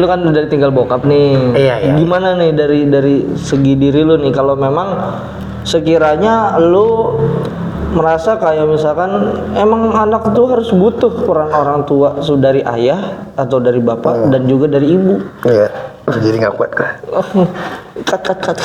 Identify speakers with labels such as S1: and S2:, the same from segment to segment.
S1: Lu kan udah tinggal bokap nih.
S2: Iya.
S1: Gimana nih dari segi diri lu nih kalau memang sekiranya lu merasa kayak misalkan emang anak tuh harus butuh peran orang tua dari ayah atau dari bapak dan juga dari ibu.
S2: Iya. Jadi nggak kuat kah?
S1: Cut.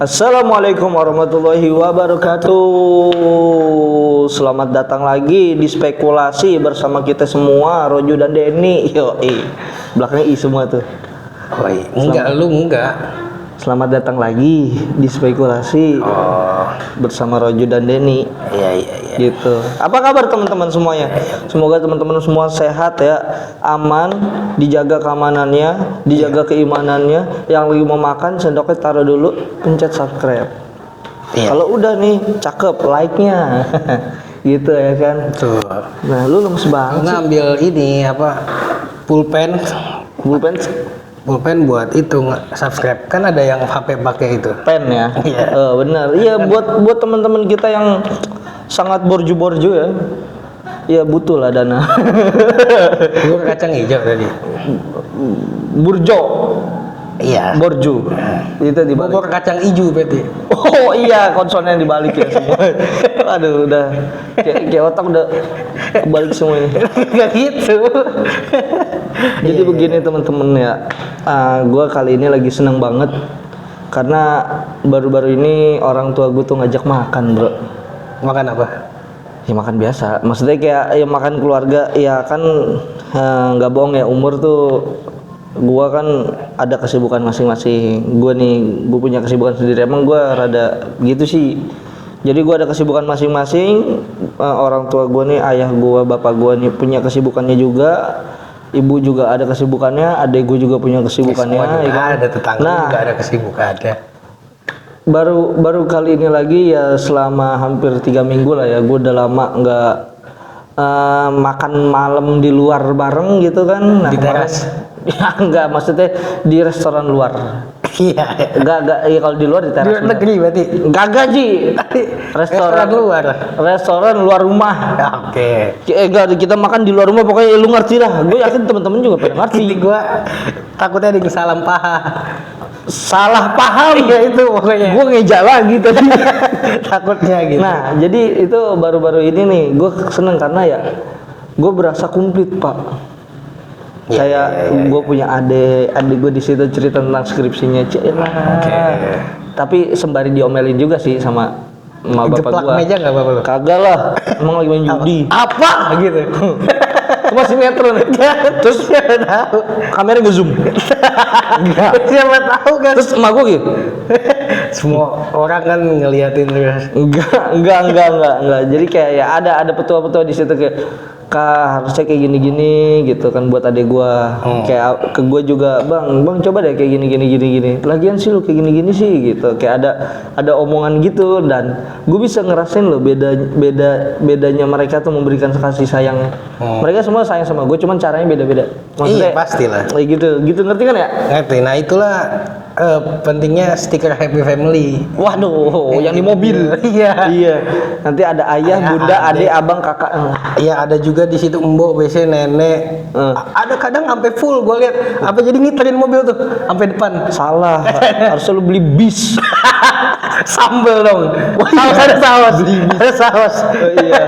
S1: Assalamualaikum warahmatullahi wabarakatuh. Selamat datang lagi di spekulasi bersama kita semua, Roju dan Denny. Yoi. Belakangnya I semua tuh.
S2: Oh iya. Enggak.
S1: Selamat datang lagi di spekulasi bersama Roju dan Denny.
S2: Iya.
S1: Gitu. Apa kabar teman-teman semuanya? Semoga teman-teman semua sehat ya, aman, dijaga keamanannya, dijaga keimanannya. Yang lagi mau makan sendoknya taruh dulu, pencet subscribe.
S2: Iya.
S1: Kalau udah nih cakep, like-nya. Gitu ya kan.
S2: Tuh.
S1: Nah, lu lemes banget sih.
S2: Ngambil ini apa? Pulpen buat itu subscribe. Kan ada yang HP pakai itu.
S1: Pen ya.
S2: Iya.
S1: Benar. Iya, buat teman-teman kita yang sangat borju ya. Ya butuh lah dana.
S2: Bubur kacang hijau tadi.
S1: Burjo.
S2: Iya.
S1: Borju. Itu dibalik.
S2: Bubur kacang hijau berarti.
S1: Oh iya, konsonan dibalik ya semua. Aduh, udah kayak otak udah kebalik semuanya.
S2: Kayak gitu.
S1: Jadi begini teman-teman ya. Gua kali ini lagi seneng banget karena baru-baru ini orang tua gue tuh ngajak makan, bro.
S2: Makan apa?
S1: Ya makan biasa. Maksudnya kayak ya makan keluarga. Ya kan nggak bohong ya, umur tuh gua kan ada kesibukan masing-masing. Gue punya kesibukan sendiri. Emang gua rada gitu sih. Jadi gua ada kesibukan masing-masing. Orang tua gua nih, ayah gua, bapak gua nih punya kesibukannya juga. Ibu juga ada kesibukannya, adik gue juga punya kesibukannya.
S2: Ya kan? Ada tetangga juga ada kesibukannya.
S1: Baru kali ini lagi ya, selama hampir 3 minggu lah ya, gue udah lama nggak makan malam di luar bareng gitu kan. Nah,
S2: di teras?
S1: Ya enggak, maksudnya di restoran luar.
S2: Iya.
S1: Enggak, ya kalau di luar di teras.
S2: Di luar negeri berarti?
S1: Enggak Ji. Restoran
S2: luar.
S1: Restoran luar rumah.
S2: Oke.
S1: Enggak, kita makan di luar rumah, pokoknya lu ngerti lah. Gue yakin teman-teman juga pada ngerti.
S2: Ini gue takutnya ada yang
S1: salah paham.
S2: Iya itu pokoknya.
S1: Gue ngeja lagi tadi.
S2: Takutnya gitu.
S1: Nah, jadi itu baru-baru ini nih, gue seneng karena ya gue berasa komplit, Pak. Kayak gue punya adik gue di situ cerita tentang skripsinya, Tapi sembari diomelin juga sih sama bapak
S2: Geplak
S1: gue.
S2: meja nggak apa-apa?
S1: Kagak lah, emang lagi main judi.
S2: Apa gitu?
S1: Cuma sinetron. Terus
S2: tahu.
S1: kamera nge-zoom.
S2: Enggak. Siapa tahu kan?
S1: Terus emak gue gitu.
S2: Semua orang kan ngeliatin terus.
S1: Enggak. Jadi kayak ya ada petua-petua di situ kayak harusnya kayak gini gitu kan buat adek gua. Kayak ke gua juga, bang coba deh kayak gini. Lagian sih lu kayak gini sih gitu. Kayak ada omongan gitu, dan gua bisa ngerasain loh bedanya mereka tuh memberikan kasih sayang. Mereka semua sayang sama gua, cuman caranya beda-beda.
S2: Maksudnya, iya pastilah.
S1: Kayak gitu ngerti kan ya?
S2: Ngerti. Nah itulah pentingnya stiker Happy Family.
S1: Waduh, yang di mobil. Iya. Nanti ada ayah, bunda, adik, abang, kakak.
S2: Iya, ada juga di situ embok, biasanya nenek. Ada kadang sampai full, gue lihat. Apa jadi ngiterin mobil tuh sampai depan?
S1: Salah. Harusnya lu beli bis.
S2: Sambel dong. Ada saus. Ada saus.
S1: Oh, iya.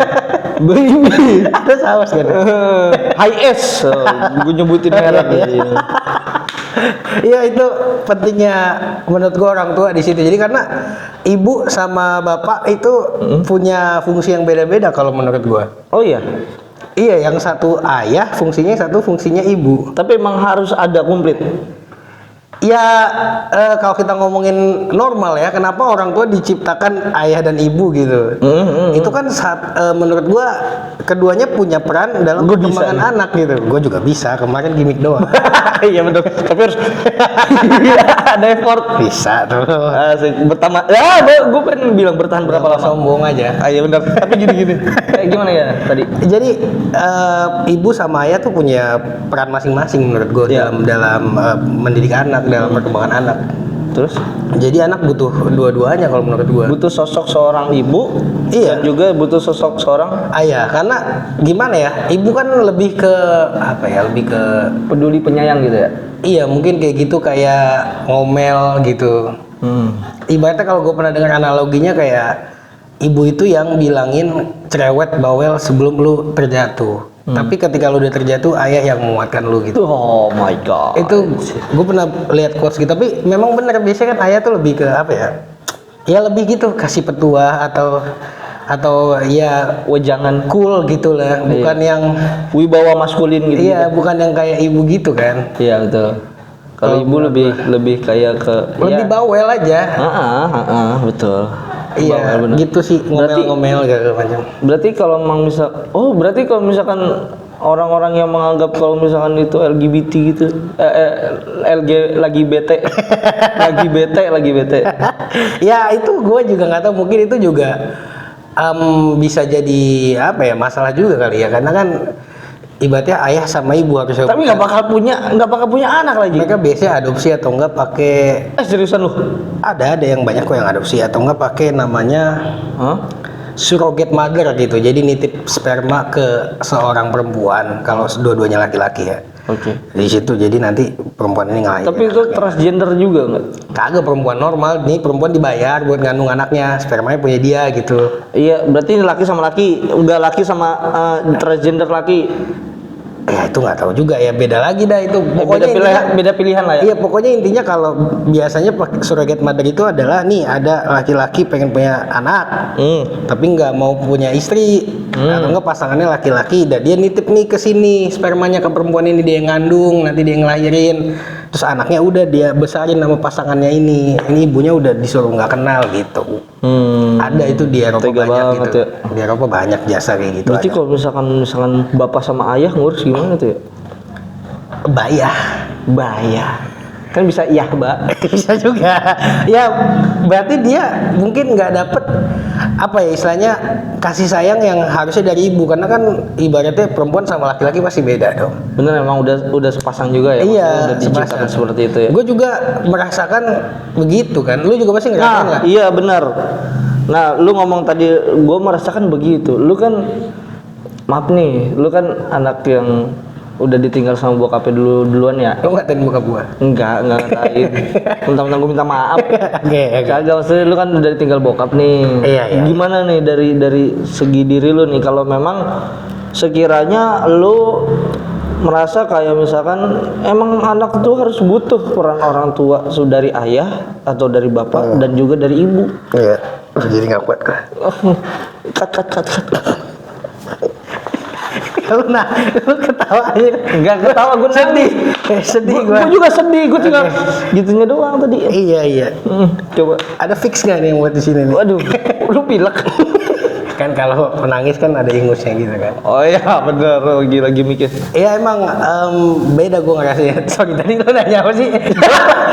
S1: Beli bis.
S2: Ada saus kan.
S1: High S. Gue nyebutin merek ya.
S2: Iya, itu pentingnya menurut gua orang tua di situ. Jadi karena ibu sama bapak itu punya fungsi yang beda-beda kalau menurut gua.
S1: Oh iya.
S2: Iya, yang satu ayah fungsinya, yang satu fungsinya ibu.
S1: Tapi emang harus ada komplit.
S2: Ya kalau kita ngomongin normal ya, kenapa orang tua diciptakan ayah dan ibu gitu? Itu kan menurut gua keduanya punya peran dalam perkembangan anak gitu. Gua juga bisa, kemarin gimmick doang.
S1: Iya benar. Tapi harus ada effort.
S2: Bisa tuh.
S1: Asik, bertahan. Ya, gue pengen bilang bertahan berapa lama?
S2: Sombong aja.
S1: Ah, iya benar. Tapi gini-gini. Gimana ya tadi?
S2: Jadi ibu sama ayah tuh punya peran masing-masing menurut gue
S1: Iya.
S2: dalam mendidik anak, dalam perkembangan anak.
S1: Terus
S2: Jadi anak butuh dua-duanya kalau menurut gue.
S1: butuh sosok seorang ibu,
S2: Iya.
S1: dan juga butuh sosok seorang
S2: Ayah, karena gimana ya? Ibu kan lebih ke apa ya? Lebih ke
S1: peduli penyayang gitu ya.
S2: iya mungkin kayak gitu kayak ngomel gitu. Ibaratnya kalau gue pernah dengar analoginya kayak ibu itu yang bilangin cerewet bawel sebelum lu terjatuh. Tapi ketika lu udah terjatuh, ayah yang menguatkan lu gitu.
S1: Oh my god.
S2: Itu gue pernah lihat quotes gitu, tapi memang bener biasanya kan ayah tuh lebih ke apa ya? Ya lebih gitu kasih petua atau ya
S1: wejangan
S2: cool gitu lah, bukan yang
S1: wibawa maskulin gitu.
S2: iya bukan yang kayak ibu gitu kan.
S1: Iya betul. Kalau ibu lebih kayak ke
S2: Lebih
S1: ya.
S2: bawel aja.
S1: Betul.
S2: Iya,
S1: Bawel, bener.
S2: gitu sih ngomel-ngomel segala macam.
S1: Berarti kalau memang berarti kalau misalkan orang-orang yang menganggap kalau misalkan itu LGBT gitu, lagi bete, lagi bete.
S2: Ya itu gue juga nggak tahu, mungkin itu juga bisa jadi apa ya masalah juga kali ya, karena kan ibaratnya ayah sama ibu harus.
S1: Tapi nggak bakal punya anak lagi.
S2: Mereka biasanya adopsi atau enggak pakai
S1: Seriusan lu?
S2: ada yang banyak kok yang adopsi atau enggak pakai namanya
S1: Hah?
S2: surrogate mother gitu. Jadi nitip sperma ke seorang perempuan kalau dua-duanya laki-laki ya.
S1: Oke.
S2: Di situ jadi nanti perempuan ini ngelahirin.
S1: Tapi itu transgender juga nggak?
S2: Kagak, perempuan normal nih, perempuan dibayar buat ngandung anaknya, spermanya punya dia gitu.
S1: Iya, berarti ini laki sama laki, enggak laki sama transgender laki.
S2: Ya itu nggak tahu juga ya, beda lagi dah itu.
S1: Beda pilihan lah ya.
S2: Iya pokoknya intinya kalau biasanya surrogate mother itu adalah nih ada laki-laki pengen punya anak, tapi nggak mau punya istri, atau enggak pasangannya laki-laki, dan dia nitip nih ke sini spermanya ke perempuan ini, dia yang ngandung, nanti dia yang ngelahirin, terus anaknya udah dia besarin sama pasangannya ini ibunya udah disuruh nggak kenal gitu. Ada itu di Eropa
S1: Tega
S2: banyak
S1: banget
S2: gitu.
S1: ya.
S2: Di Eropa banyak jasa kayak gitu.
S1: Berarti
S2: ada.
S1: kalau misalkan bapak sama ayah ngurus gimana tuh ya?
S2: Bayar.
S1: Kan bisa iya, Mbak.
S2: Bisa juga ya, berarti dia mungkin nggak dapet apa ya istilahnya kasih sayang yang harusnya dari ibu, karena kan ibaratnya perempuan sama laki-laki pasti beda dong.
S1: Bener, emang udah sepasang juga ya?
S2: Iya,
S1: Maksudnya udah diciptakan
S2: sepasang.
S1: seperti itu ya?
S2: Gue juga merasakan begitu kan, lu juga pasti ngerasain lah.
S1: Iya benar. Nah, lu ngomong tadi, gue merasakan begitu. Lu kan, maaf nih, lu kan anak yang udah ditinggal sama bokapnya duluan ya?
S2: Lu ngatain muka gua.
S1: Enggak ngatain. Mentang-mentang gue minta maaf.
S2: Oke.
S1: Kagak, maksudnya lu kan udah ditinggal bokap nih.
S2: Iya.
S1: Gimana nih dari segi diri lu nih, kalau memang sekiranya lu merasa kayak misalkan emang anak tuh harus butuh peran orang tua, dari ayah atau dari bapak dan juga dari ibu.
S2: Iya. Jadi nggak kuat kan?
S1: Cut.
S2: Lu ketawa aja.
S1: Enggak ketawa, gue
S2: Sedih. Sedih
S1: Gue
S2: gua.
S1: juga sedih, gue tinggal gitunya doang tadi.
S2: Iya.
S1: Coba.
S2: Ada fix nggak nih yang buat di sini nih?
S1: Waduh, lu pilek.
S2: Kan kalau menangis kan ada ingusnya gitu kan.
S1: Oh iya bener, lagi mikir.
S2: Iya emang beda gue ngerasain. Sorry tadi lo nanya apa sih?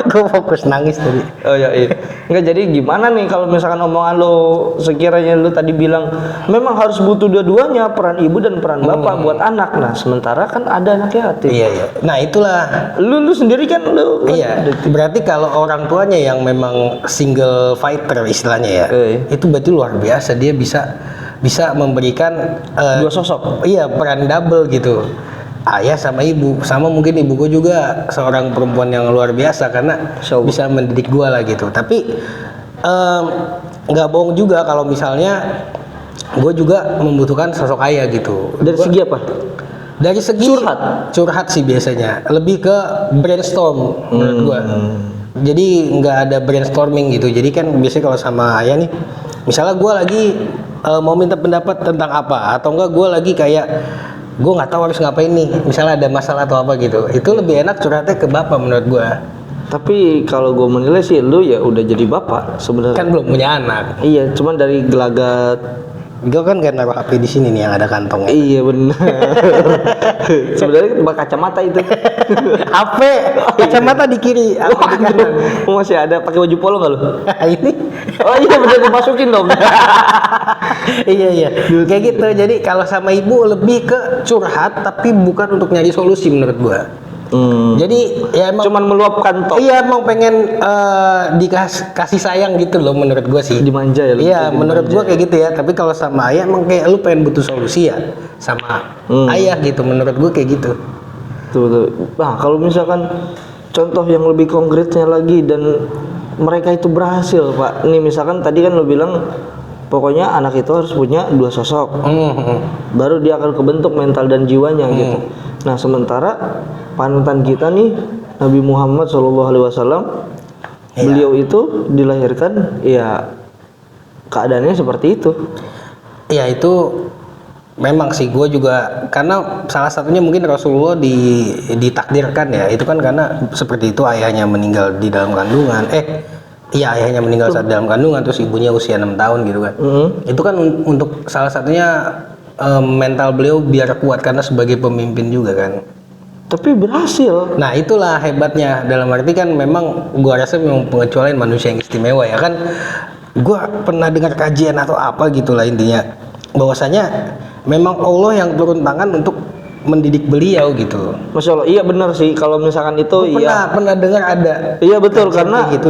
S2: Gue fokus nangis tadi.
S1: Oh iya. Enggak, jadi gimana nih kalau misalkan omongan lo sekiranya lo tadi bilang memang harus butuh dua-duanya, peran ibu dan peran bapak buat anak. Nah, sementara kan ada anak yatim.
S2: Iya. Nah itulah.
S1: Lu sendiri kan lu
S2: Iya. Berarti kalau orang tuanya yang memang single fighter istilahnya ya, itu berarti luar biasa. Dia bisa memberikan
S1: dua sosok.
S2: Iya, peran double gitu. Ayah sama ibu, sama mungkin ibu gue juga seorang perempuan yang luar biasa karena bisa mendidik gue lah gitu. Tapi nggak bohong juga kalau misalnya gue juga membutuhkan sosok ayah gitu.
S1: Dari segi apa?
S2: Dari segi curhat sih biasanya, lebih ke brainstorm menurut gue. Jadi nggak ada brainstorming gitu. Jadi kan biasanya kalau sama ayah nih, misalnya gue lagi mau minta pendapat tentang apa, atau enggak gue lagi kayak gue nggak tahu harus ngapain nih, misalnya ada masalah atau apa gitu, itu lebih enak curhatnya ke bapak menurut gue.
S1: Tapi kalau gue menilai sih lu ya udah jadi bapak sebenarnya.
S2: Kan belum punya anak.
S1: Iya, cuman dari gelagat
S2: Gue kan gak naruh HP di sini nih yang ada kantongnya.
S1: Iya benar. Sebenarnya bak kacamata itu.
S2: HP, kacamata di kiri, HP di kanan.
S1: Oh, masih ada pakai baju polo nggak lo?
S2: Ini,
S1: Oh iya benar dimasukin dong.
S2: iya. Kayak gitu. Jadi kalau sama ibu lebih ke curhat, tapi bukan untuk nyari solusi menurut gua. Jadi ya emang
S1: Cuman meluapkan tok.
S2: iya emang pengen kasih sayang gitu loh menurut gua sih.
S1: Dimanja ya.
S2: Iya menurut gua kayak gitu ya. Tapi kalau sama ayah emang kayak lu pengen butuh solusi ya sama ayah gitu. Menurut gua kayak gitu.
S1: Betul. Nah, kalau misalkan contoh yang lebih konkretnya lagi dan mereka itu berhasil, Pak. Nih misalkan tadi kan lo bilang pokoknya anak itu harus punya 2 sosok. Baru dia akan kebentuk mental dan jiwanya gitu. Nah, sementara panutan kita nih Nabi Muhammad SAW, beliau itu dilahirkan ya keadaannya seperti itu.
S2: Ya itu memang sih gue juga karena salah satunya mungkin Rasulullah ditakdirkan ya itu kan karena seperti itu ayahnya meninggal di dalam kandungan iya ayahnya meninggal saat dalam kandungan terus ibunya usia 6 tahun gitu kan. Itu kan untuk salah satunya mental beliau biar kuat karena sebagai pemimpin juga kan.
S1: Tapi berhasil.
S2: Nah itulah hebatnya dalam arti kan memang gua rasa memang pengecualian manusia yang istimewa ya kan. Gua pernah dengar kajian atau apa gitulah intinya bahwasanya memang Allah yang turun tangan untuk mendidik beliau gitu.
S1: Masya Allah, iya benar sih kalau misalkan itu
S2: Pernah dengar ada.
S1: Iya betul karena
S2: gitu,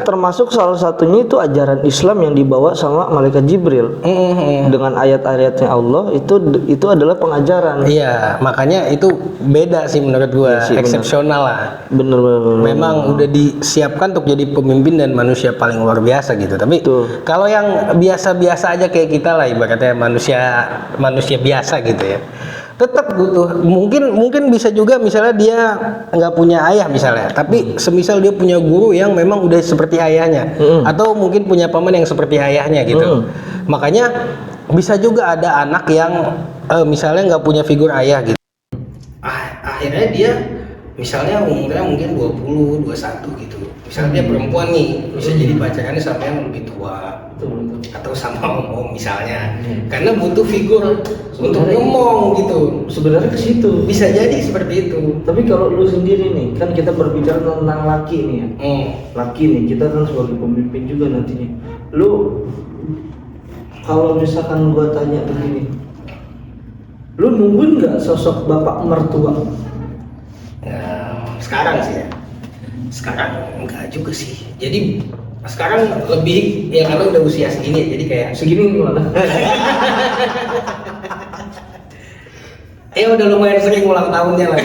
S1: termasuk salah satunya itu ajaran Islam yang dibawa sama malaikat Jibril. Dengan ayat-ayatnya Allah itu adalah pengajaran.
S2: Iya, makanya itu beda sih menurut gua, eksepsional lah.
S1: Bener.
S2: Memang udah disiapkan untuk jadi pemimpin dan manusia paling luar biasa gitu. Tapi kalau yang biasa-biasa aja kayak kita lah ibaratnya manusia biasa gitu ya. Tetap butuh mungkin bisa juga misalnya dia nggak punya ayah misalnya tapi semisal dia punya guru yang memang udah seperti ayahnya atau mungkin punya paman yang seperti ayahnya gitu makanya bisa juga ada anak yang misalnya nggak punya figur ayah gitu akhirnya dia misalnya umurnya mungkin 20, 21 gitu misalnya dia perempuan nih bisa jadi pacarannya sama yang lebih tua atau sama om misalnya karena butuh figur untuk ngomong gitu
S1: Sebenarnya ke situ.
S2: bisa jadi seperti itu.
S1: Tapi kalau lu sendiri nih, kan kita berbicara tentang laki nih ya. Laki nih, kita kan sebagai pemimpin juga nantinya. Lu kalau misalkan gua tanya begini, lu nungguin nggak sosok bapak mertua?
S2: Sekarang sih ya. Sekarang enggak juga sih. Jadi sekarang lebih ya karena udah usia segini ya, jadi kayak
S1: Segini gimana?
S2: udah lumayan sering ulang tahunnya lah.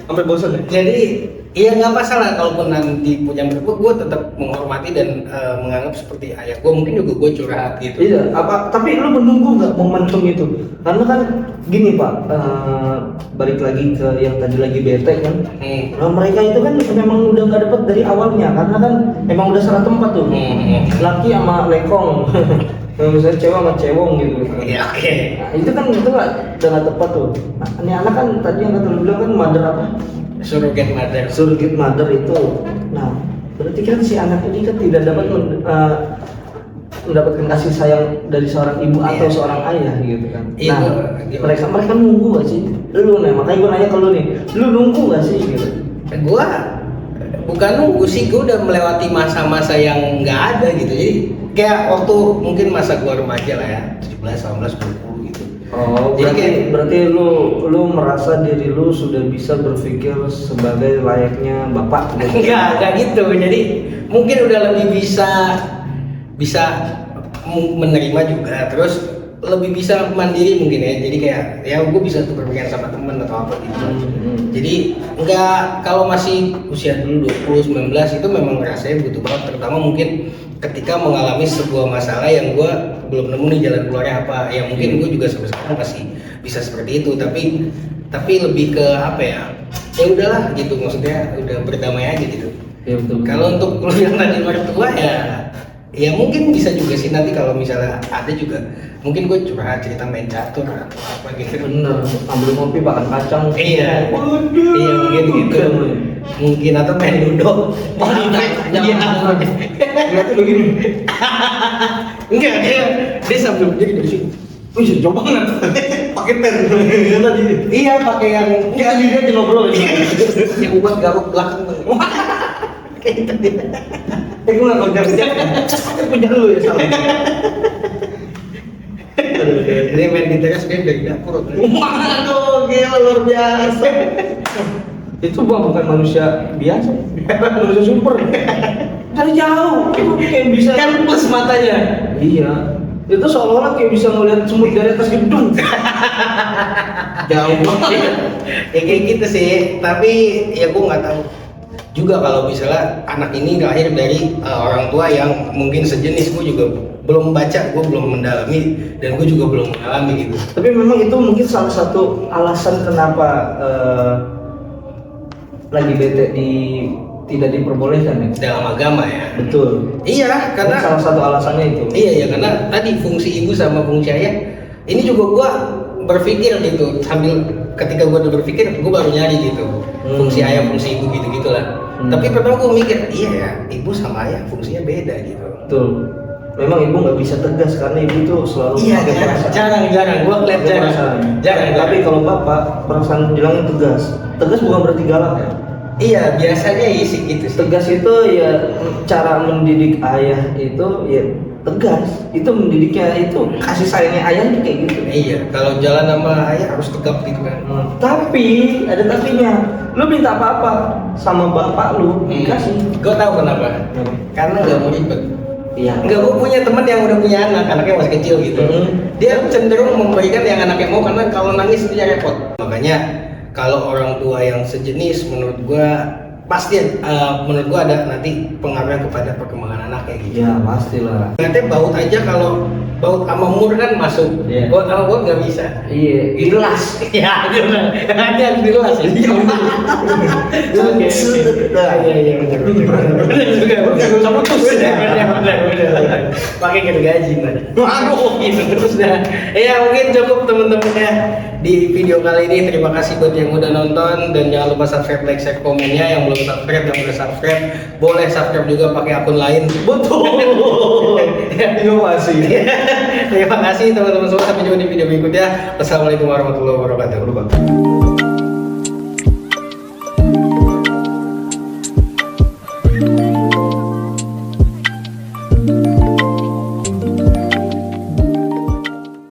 S1: Sampai bosan ya?
S2: Jadi iya nggak masalah kalaupun nanti punya mertua, gue tetap menghormati dan menganggap seperti ayah gue. Mungkin juga gue curhat gitu.
S1: Iya, tapi lu menunggu nggak momentum itu? Karena kan gini Pak, balik lagi ke yang tadi lagi bete kan. Nah, mereka itu kan memang udah nggak dapat dari awalnya, karena kan memang udah salah tempat tuh. Laki sama lekong. Misalnya cewek sama cewong gitu.
S2: Iya, oke.
S1: Nah, itu kan udah nggak tepat tuh. Nah, ini anak kan tadi yang kata lu bilang kan mother apa? Surrogate mother itu. Nah, berarti kan si anak ini kan tidak dapat mendapatkan kasih sayang dari seorang ibu atau seorang ayah gitu kan. Nah, mereka nunggu gak sih? Lu nih, makanya gue nanya ke lu nih, lu nunggu gak sih gitu?
S2: Gue bukan nunggu sih, gue udah melewati masa-masa yang nggak ada gitu. Jadi kayak waktu mungkin masa gue remaja lah ya, 17, 18, 20 gitu.
S1: Oh, berarti lu merasa diri lu sudah bisa berpikir sebagai layaknya bapak gitu?
S2: Enggak gitu. Jadi mungkin udah lebih bisa menerima juga, terus lebih bisa mandiri mungkin ya. Jadi kayak ya gue bisa tukar pikiran sama temen atau apa gitu. Jadi enggak, kalau masih usia dulu 20, 19 itu memang rasanya butuh banget, terutama mungkin ketika mengalami sebuah masalah yang gue belum nemu nih jalan keluarnya apa. Ya mungkin gue juga sampai sekarang masih bisa seperti itu, tapi lebih ke apa ya udahlah gitu, maksudnya udah berdamai aja gitu.
S1: Ya, betul.
S2: Kalau untuk lu yang tadi mertua ya mungkin bisa juga sih nanti kalau misalnya ada juga mungkin gue curhat cerita main catur atau apa gitu.
S1: Bener, ambil kopi makan kacang.
S2: Iya mungkin gitu. Mungkin atau main ludo.
S1: Jangan. Lihat tuh begini.
S2: Enggak, dia sambil berdiri dari sini. Wih, jauh banget. Pakai pen. Iya, pakai yang enggak dia jelobrol ini. Yang buat garuk belakang. Kayak itu dia. Gue nggak kejar-kejar. Punya lu ya salah. Ini main di teras dia dari dapur. Waduh, gila luar biasa.
S1: Itu bukan manusia biasa, manusia super. Dari jauh, itu kayak bisa
S2: Kan plus matanya.
S1: Iya, itu seolah-olah kayak bisa ngeliat semut dari atas gedung.
S2: Jauh banget. Ya kayak gitu sih. Tapi ya gue nggak tahu juga kalau misalnya anak ini lahir dari orang tua yang mungkin sejenis. Gue juga belum baca, gue belum mendalami, dan gue juga belum mengalami gitu.
S1: Tapi memang itu mungkin salah satu alasan kenapa lagi bete tidak diperbolehkan ya.
S2: Dalam agama ya.
S1: Betul.
S2: Iya, karena
S1: Salah satu alasannya itu.
S2: iya ya, karena tadi fungsi ibu sama fungsi ayah ini juga gua berpikir gitu, sambil ketika gua udah berpikir gua baru nyari gitu fungsi ayah fungsi ibu gitu gitulah. Tapi pertama gua mikir iya ya, ibu sama ayah fungsinya beda gitu.
S1: Betul. Memang ibu nggak bisa tegas karena ibu tuh selalu
S2: Iya,
S1: pakai perasaan.
S2: jarang gua lihat
S1: Pakai
S2: jarang.
S1: perasaan.
S2: Jarang.
S1: Tapi kalau bapak perasaan bilangnya tegas. Tegas bukan berarti galak ya.
S2: Iya, biasanya isi gitu sih.
S1: Tegas itu ya cara mendidik ayah itu ya tegas. Itu mendidiknya itu kasih sayangnya ayah itu kayak gitu.
S2: Iya, kalau jalan sama ayah harus tegap gitu kan.
S1: Tapi ada tapinya. Lu minta apa-apa sama bapak lu dikasih.
S2: Gua tahu kenapa. Karena nggak mau ribet.
S1: Iya.
S2: Enggak, gue punya teman yang udah punya anak, anaknya masih kecil gitu. Dia cenderung memberikan yang anaknya mau karena kalau nangis dia repot. Makanya kalau orang tua yang sejenis, menurut gue pasti menurut gue ada nanti pengaruhnya kepada perkembangan anaknya gitu.
S1: Ya pastilah.
S2: Nanti baut aja kalau baut sama mur kan masuk.
S1: Iya.
S2: Baut sama gue nggak bisa.
S1: Iya. Jelas.
S2: Ya, hanya jelas ya. Oke. Iya benar juga. Bisa putus. Benar. Pakai gergaji man. Waduh, gitu terus dah. Ya mungkin cukup teman-teman ya di video kali ini. Terima kasih buat yang udah nonton dan jangan lupa subscribe, like, share, komennya. Yang belum subscribe, yang udah subscribe boleh subscribe juga pakai akun lain.
S1: Betul. Terima kasih.
S2: Terima kasih teman-teman semua, sampai jumpa di video berikutnya. Wassalamualaikum warahmatullahi wabarakatuh.